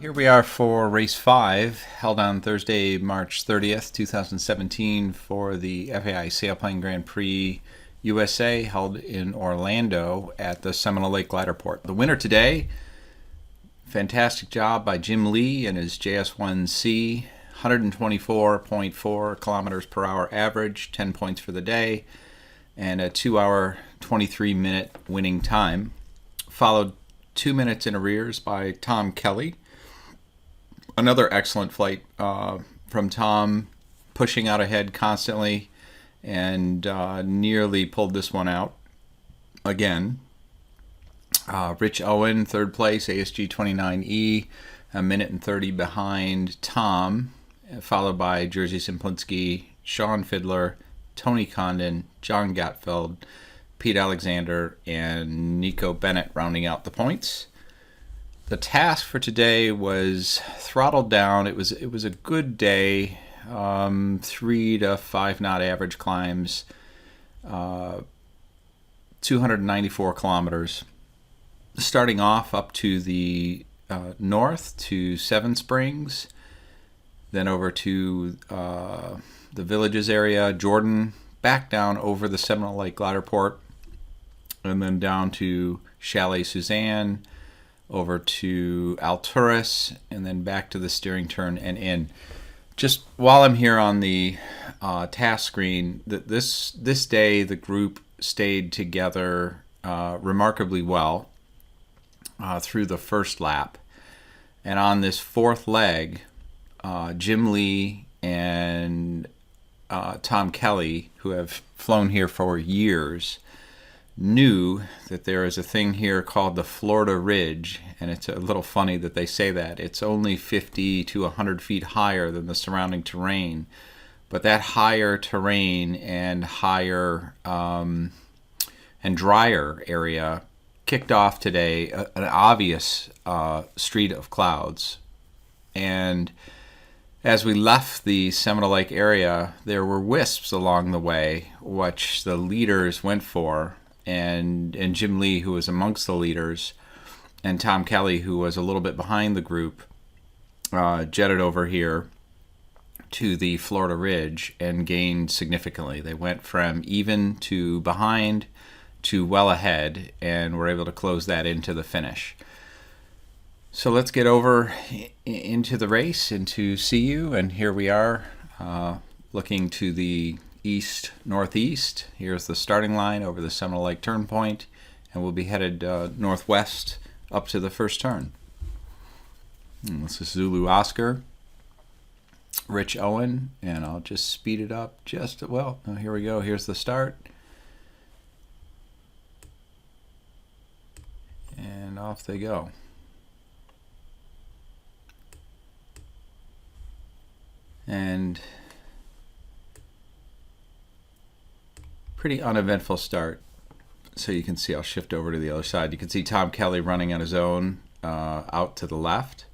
Here we are for race 5, held on Thursday, March 30th, 2017 for the FAI Sailplane Grand Prix USA, held in Orlando at the Seminole Lake Glider Port. The winner today, fantastic job by Jim Lee and his JS1C, 124.4 kilometers per hour average, 10 points for the day, and a 2-hour, 23-minute winning time. Followed 2 minutes in arrears by Tom Kelley. Another excellent flight from Tom, pushing out ahead constantly, and nearly pulled this one out again. Rich Owen, third place, ASG 29E, a minute and 30 behind Tom, followed by Jerzy Simplinski, Sean Fiddler, Tony Condon, John Gatfeld, Pete Alexander, and Nico Bennett rounding out the points. The task for today was throttled down. It was a good day, 3 to 5 knot average climbs, 294 kilometers. Starting off up to the north to Seven Springs, then over to the Villages area, Jordan, back down over the Seminole Lake Glider Port, and then down to Chalet Suzanne, over to Alturas, and then back to the steering turn and in. Just while I'm here on the task screen, this day the group stayed together remarkably well through the first lap. And on this fourth leg, Jim Lee and Tom Kelley, who have flown here for years, knew that there is a thing here called the Florida Ridge, and it's a little funny that they say that. It's only 50 to 100 feet higher than the surrounding terrain, but that higher terrain and higher and drier area kicked off today an obvious street of clouds. And as we left the Seminole Lake area, there were wisps along the way, which the leaders went for. And Jim Lee, who was amongst the leaders, and Tom Kelley, who was a little bit behind the group, jetted over here to the Florida Ridge and gained significantly. They went from even to behind to well ahead, and were able to close that into the finish. So let's get over into the race, into SeeYou, and here we are looking to the east-northeast. Here's the starting line over the Seminole Lake turn point, and we'll be headed northwest up to the first turn. And this is Zulu Oscar, Rich Owen, and I'll just speed it up here we go. Here's the start. And off they go. And pretty uneventful start. So you can see, I'll shift over to the other side. You can see Tom Kelley running on his own out to the left.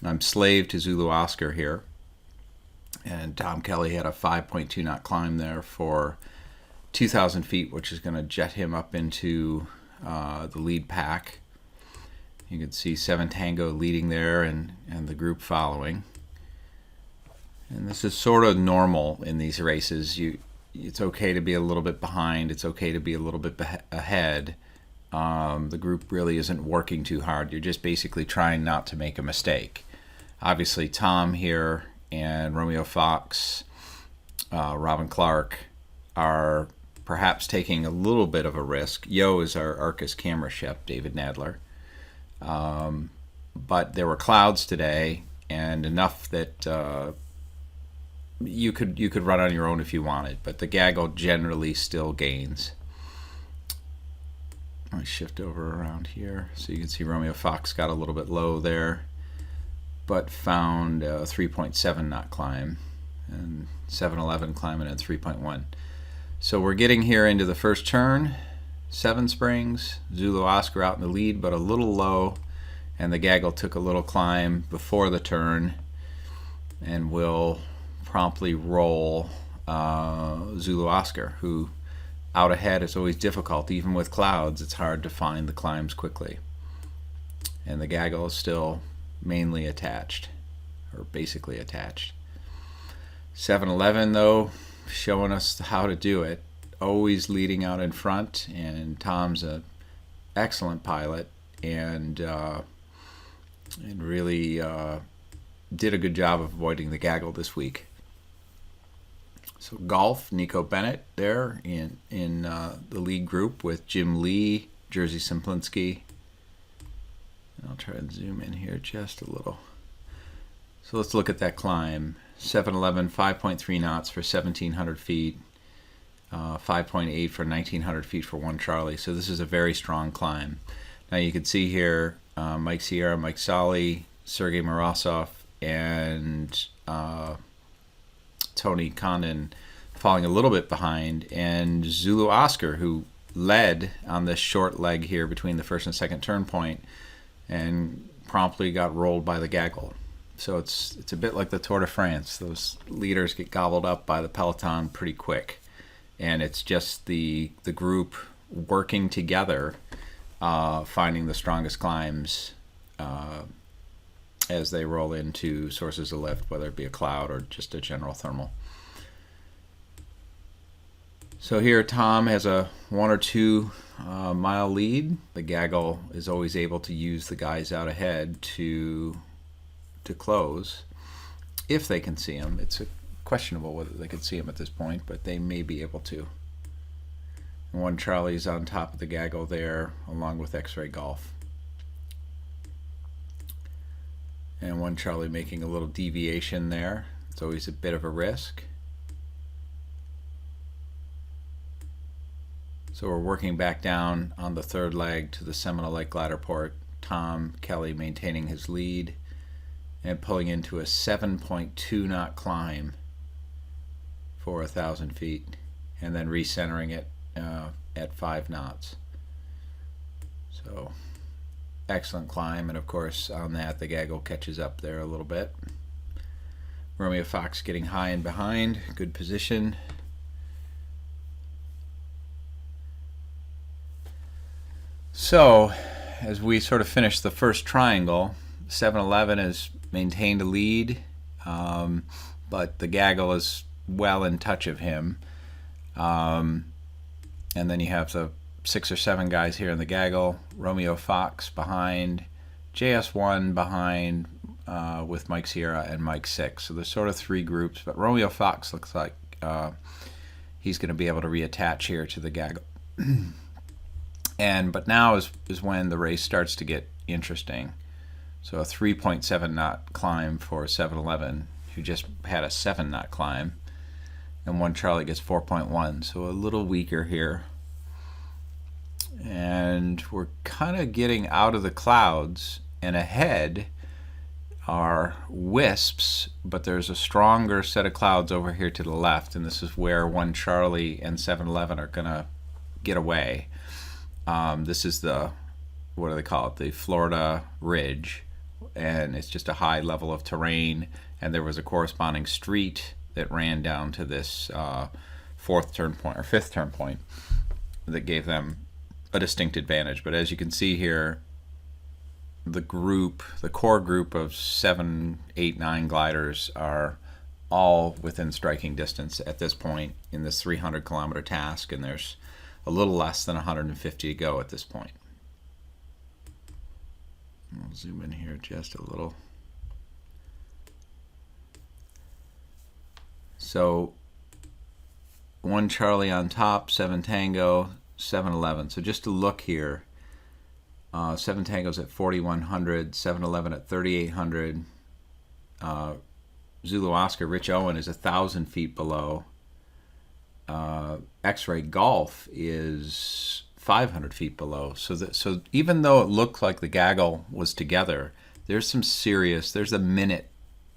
I'm slave to Zulu Oscar here. And Tom Kelley had a 5.2 knot climb there for 2,000 feet, which is going to jet him up into the lead pack. You can see 7 Tango leading there and the group following. And this is sort of normal in these races. It's okay to be a little bit behind. It's okay to be a little bit ahead. The group really isn't working too hard. You're just basically trying not to make a mistake. Obviously, Tom here and Romeo Fox, Robin Clark are perhaps taking a little bit of a risk. Yo is our Arcus camera chef, David Nadler. But there were clouds today, and enough that you could run on your own if you wanted, but the gaggle generally still gains. Let me shift over around here so you can see Romeo Fox got a little bit low there, but found a 3.7 knot climb, and 711 climbing at 3.1. So we're getting here into the first turn. Seven Springs, Zulu Oscar out in the lead, but a little low, and the gaggle took a little climb before the turn, and will promptly roll Zulu Oscar, who out ahead is always difficult. Even with clouds, it's hard to find the climbs quickly. And the gaggle is still mainly attached, or basically attached. 7-Eleven, though, showing us how to do it, always leading out in front, and Tom's an excellent pilot, and really did a good job of avoiding the gaggle this week. So Golf, Nico Bennett there in the lead group with Jim Lee, Jerzy Simplinski. I'll try and zoom in here just a little. So let's look at that climb. 7-Eleven, 5.3 knots for 1,700 feet, 5.8 for 1,900 feet for One Charlie. So this is a very strong climb. Now you can see here Mike Sierra, Mike Solly, Sergei Morozov, and Tony Condon falling a little bit behind, and Zulu Oscar, who led on this short leg here between the first and second turn point, and promptly got rolled by the gaggle. So it's a bit like the Tour de France. Those leaders get gobbled up by the peloton pretty quick, and it's just the group working together, finding the strongest climbs as they roll into sources of lift, whether it be a cloud or just a general thermal. So here Tom has a 1 or 2 mile lead. The gaggle is always able to use the guys out ahead to close if they can see him. It's questionable whether they can see him at this point, but they may be able to. And One Charlie's on top of the gaggle there, along with X-Ray Golf. And One Charlie making a little deviation there. It's always a bit of a risk. So we're working back down on the third leg to the Seminole Lake glider port. Tom Kelley maintaining his lead and pulling into a 7.2 knot climb for 1,000 feet, and then recentering it at 5 knots. So excellent climb, and of course on that the gaggle catches up there a little bit. Romeo Fox getting high and behind, good position. So as we sort of finish the first triangle, 7-Eleven has maintained a lead, but the gaggle is well in touch of him. And then you have the 6 or 7 guys here in the gaggle. Romeo Fox behind, JS1 behind with Mike Sierra and Mike 6. So there's sort of 3 groups, but Romeo Fox looks like he's going to be able to reattach here to the gaggle. But now is when the race starts to get interesting. So a 3.7 knot climb for 7-Eleven, who just had a 7 knot climb, and One Charlie gets 4.1, so a little weaker here. And we're kind of getting out of the clouds, and ahead are wisps, but there's a stronger set of clouds over here to the left, and this is where One Charlie and 7-Eleven are going to get away. This is the, what do they call it, the Florida Ridge, and it's just a high level of terrain, and there was a corresponding street that ran down to this 4th turn point or 5th turn point that gave them a distinct advantage. But as you can see here, the core group of 7, 8, 9 gliders are all within striking distance at this point in this 300 kilometer task, and there's a little less than 150 to go at this point. I'll zoom in here just a little. So One Charlie on top, 7 Tango, 7-Eleven. So just to look here, 7 Tango's at 4,100, 7-Eleven at 3,800. Zulu Oscar, Rich Owen is 1,000 feet below. X-Ray Golf is 500 feet below. So even though it looked like the gaggle was together, there's a minute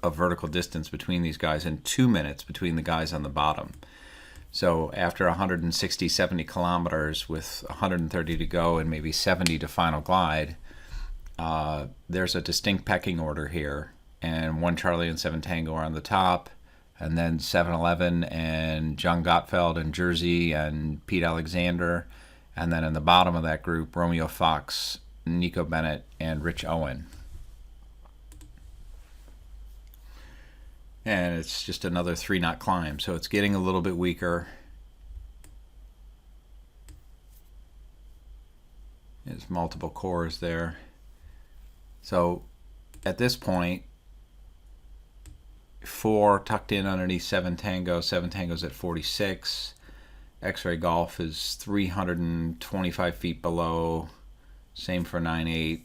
of vertical distance between these guys and 2 minutes between the guys on the bottom. So after 160, 70 kilometers with 130 to go and maybe 70 to final glide, there's a distinct pecking order here. And One Charlie and 7 Tango are on the top, and then 7-Eleven and John Gottfeld and Jerzy and Pete Alexander. And then in the bottom of that group, Romeo Fox, Nico Bennett, and Rich Owen. And it's just another 3-knot climb, so it's getting a little bit weaker. There's multiple cores there. So at this point, 4 tucked in underneath 7 Tango. 7 Tango's at 46. X-Ray Golf is 325 feet below. Same for 9-8.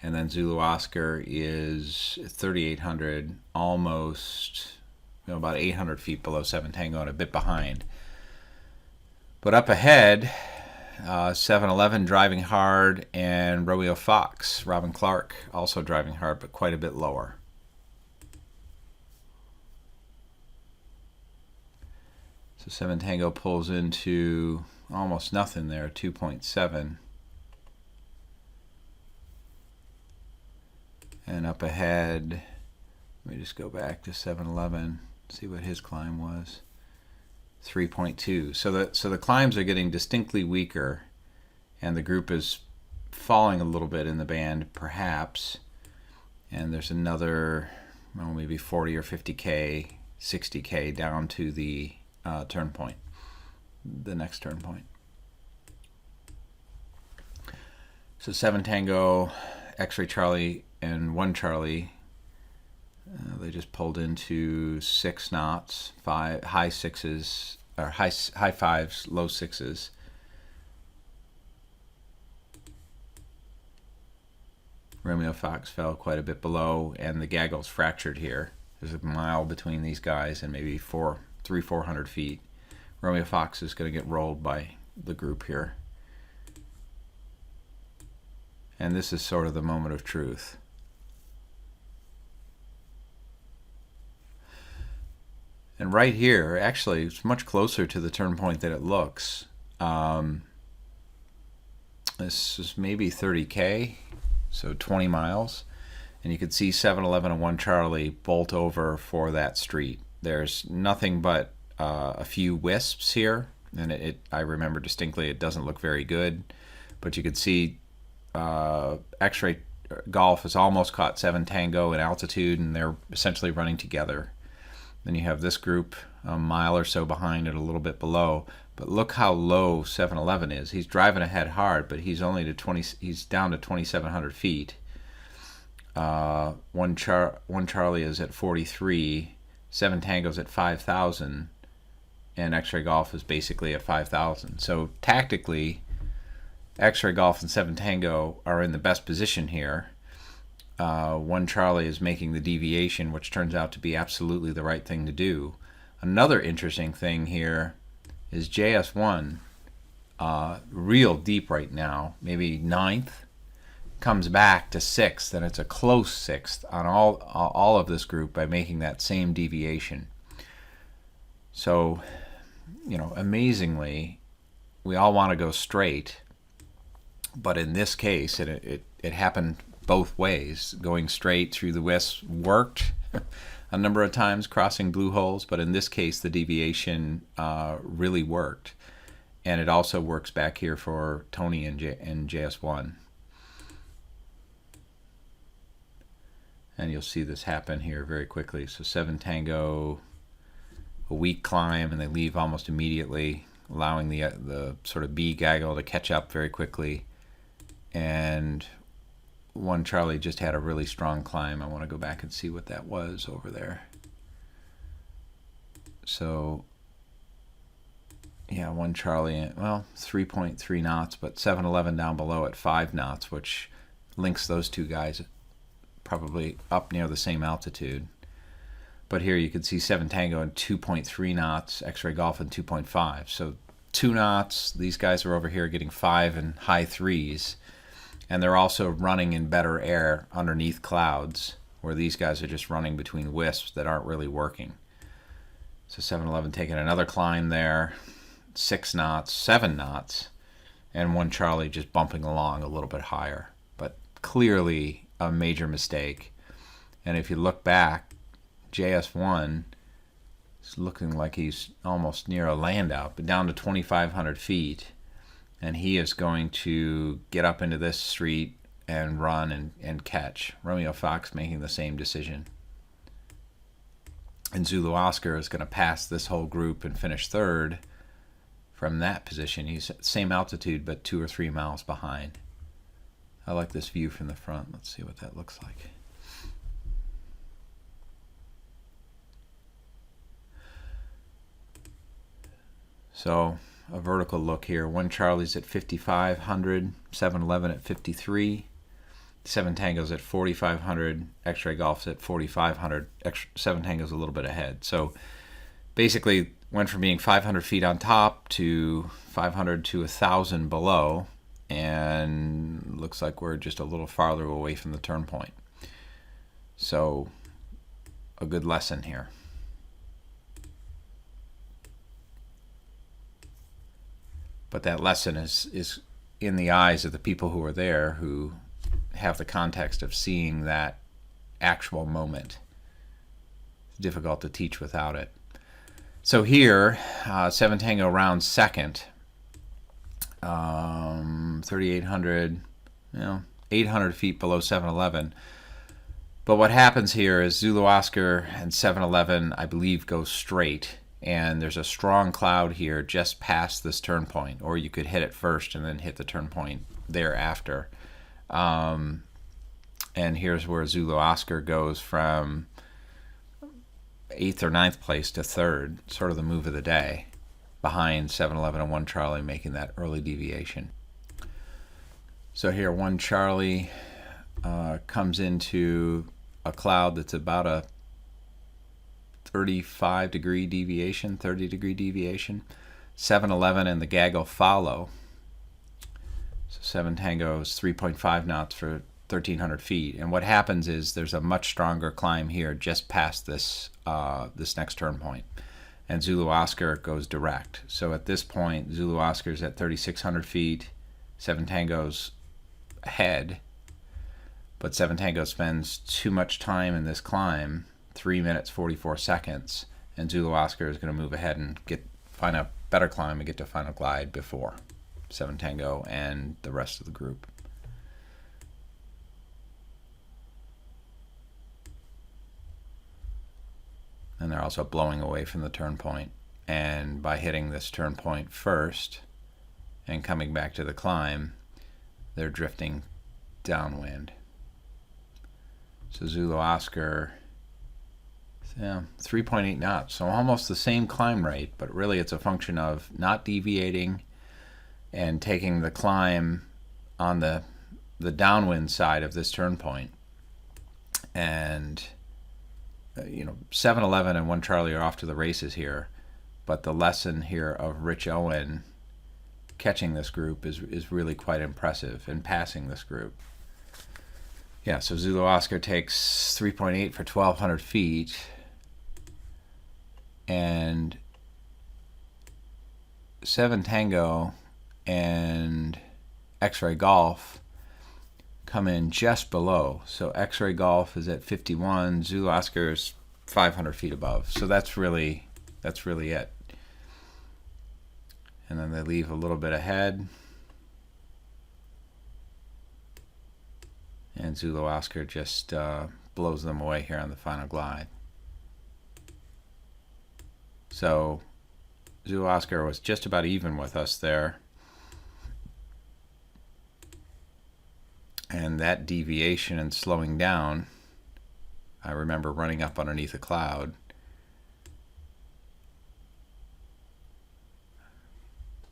And then Zulu Oscar is 3,800, almost, about 800 feet below 7 Tango and a bit behind. But up ahead, 7-11 driving hard, and Romeo Fox, Robin Clark, also driving hard, but quite a bit lower. So 7 Tango pulls into almost nothing there, 2.7. And up ahead, let me just go back to 7-11, see what his climb was. 3.2. So the climbs are getting distinctly weaker, and the group is falling a little bit in the band, perhaps. And there's another, maybe 40 or 50K, 60K down to the turn point, the next turn point. So 7 Tango, X-Ray Charlie, and 1 Charlie, they just pulled into 6 knots, high 6s, or high 5s, low 6s. Romeo Fox fell quite a bit below, and the gaggle's fractured here. There's a mile between these guys and maybe 400 feet. Romeo Fox is going to get rolled by the group here. And this is sort of the moment of truth. And right here, actually, it's much closer to the turn point than it looks. This is maybe 30K, so 20 miles. And you can see 7-11 and 1 Charlie bolt over for that street. There's nothing but a few wisps here. And I remember distinctly it doesn't look very good. But you could see X-Ray Golf has almost caught 7 Tango in altitude, and they're essentially running together. Then you have this group a mile or so behind and a little bit below. But look how low 7-11 is. He's driving ahead hard, but he's only to he's down to 2,700 feet. 1 Charlie is at 43. 7 Tango's at 5,000, and X-Ray Golf is basically at 5,000. So tactically, X-Ray Golf and 7 Tango are in the best position here. 1 Charlie is making the deviation, which turns out to be absolutely the right thing to do. Another interesting thing here is JS1, real deep right now, maybe 9th, comes back to 6th, and it's a close 6th on all of this group by making that same deviation. So, amazingly, we all want to go straight, but in this case, it happened both ways. Going straight through the wisps worked a number of times, crossing blue holes, but in this case, the deviation really worked. And it also works back here for Tony and JS1. And you'll see this happen here very quickly. So 7 Tango, a weak climb, and they leave almost immediately, allowing the sort of B gaggle to catch up very quickly. And 1 Charlie just had a really strong climb. I want to go back and see what that was over there. So, yeah, 1 Charlie, 3.3 knots, but 7-11 down below at 5 knots, which links those two guys probably up near the same altitude. But here you can see 7 Tango in 2.3 knots, X-Ray Golf in 2.5. So 2 knots, these guys are over here getting 5 and high 3s. And they're also running in better air underneath clouds, where these guys are just running between wisps that aren't really working. So 7-11 taking another climb there, 6 knots, 7 knots, and 1 Charlie just bumping along a little bit higher. But clearly a major mistake. And if you look back, JS1 is looking like he's almost near a land out, but down to 2,500 feet. And he is going to get up into this street and run and catch. Romeo Fox making the same decision. And Zulu Oscar is going to pass this whole group and finish third from that position. He's at the same altitude, but 2 or 3 miles behind. I like this view from the front. Let's see what that looks like. So a vertical look here. 1 Charlie's at 5,500, 711 at 53, 7 Tango's at 4,500, X-Ray Golf's at 4,500. 7 Tango's a little bit ahead. So basically went from being 500 feet on top to 500 to 1,000 below, and looks like we're just a little farther away from the turn point. So a good lesson here. But that lesson is in the eyes of the people who are there, who have the context of seeing that actual moment. It's difficult to teach without it. So here, 7 Tango rounds second, 3,800, 800 feet below 711. But what happens here is Zulu Oscar and 711, I believe, go straight. And there's a strong cloud here just past this turn point, or you could hit it first and then hit the turn point thereafter. And here's where Zulu Oscar goes from 8th or 9th place to 3rd, sort of the move of the day, behind 711 and 1 Charlie making that early deviation. So here 1 Charlie comes into a cloud that's about a 35-degree deviation, 30-degree deviation. 711 and the gaggle follow. So 7 Tango's 3.5 knots for 1,300 feet. And what happens is there's a much stronger climb here just past this this next turn point. And Zulu Oscar goes direct. So at this point, Zulu Oscar's at 3,600 feet. 7 Tango's ahead. But 7 Tango spends too much time in this climb, 3 minutes 44 seconds, and Zulu Oscar is going to move ahead and find a better climb and get to final glide before 7 Tango and the rest of the group. And they're also blowing away from the turn point, and by hitting this turn point first and coming back to the climb, they're drifting downwind. So Zulu Oscar, 3.8 knots, so almost the same climb rate, but really it's a function of not deviating and taking the climb on the downwind side of this turn point. And 711 and 1 Charlie are off to the races here, but the lesson here of Rich Owen catching this group is really quite impressive, and passing this group. Yeah, so Zulu Oscar takes 3.8 for 1,200 feet, and 7 Tango and X-Ray Golf come in just below. So X-Ray Golf is at 51, Zulu Oscar is 500 feet above. So that's really it. And then they leave a little bit ahead. And Zulu Oscar just blows them away here on the final glide. So Zulu Oscar was just about even with us there. And that deviation and slowing down, I remember running up underneath a cloud,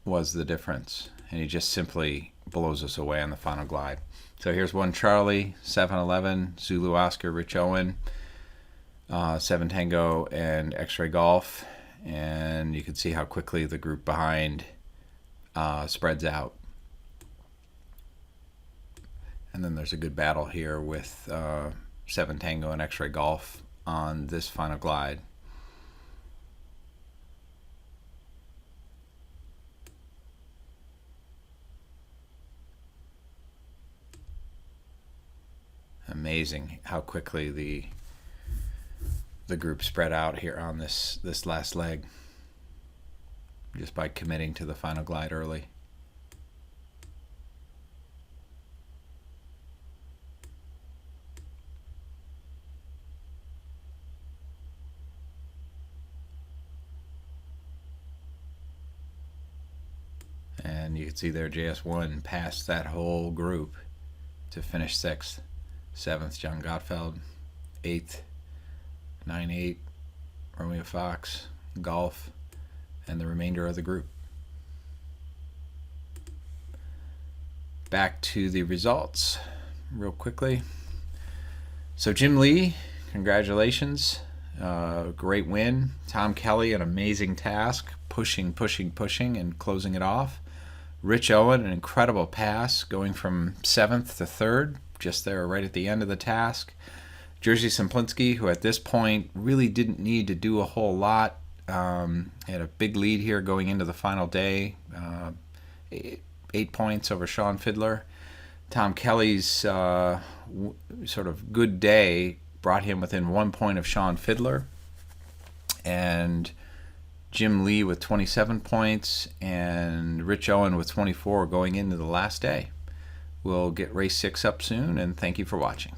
was the difference. And he just simply blows us away on the final glide. So here's 1 Charlie, 711, Zulu Oscar, Rich Owen, 7 Tango, and X-Ray Golf. And you can see how quickly the group behind spreads out. And then there's a good battle here with 7 Tango and X-Ray Golf on this final glide. Amazing how quickly the group spread out here on this last leg, just by committing to the final glide early. And you can see there JS1 passed that whole group to finish 6th. 7th, John Gottfeld. 8th, 9-8, Romeo Fox, Golf, and the remainder of the group. Back to the results real quickly. So Jim Lee, congratulations. Great win. Tom Kelley, an amazing task, pushing, and closing it off. Rich Owen, an incredible pass, going from 7th to 3rd, just there right at the end of the task. Jerzy Simplinsky, who at this point really didn't need to do a whole lot, had a big lead here going into the final day, 8 points over Sean Fiddler. Tom Kelley's sort of good day brought him within 1 point of Sean Fiddler. And Jim Lee with 27 points and Rich Owen with 24 going into the last day. We'll get race 6 up soon, and thank you for watching.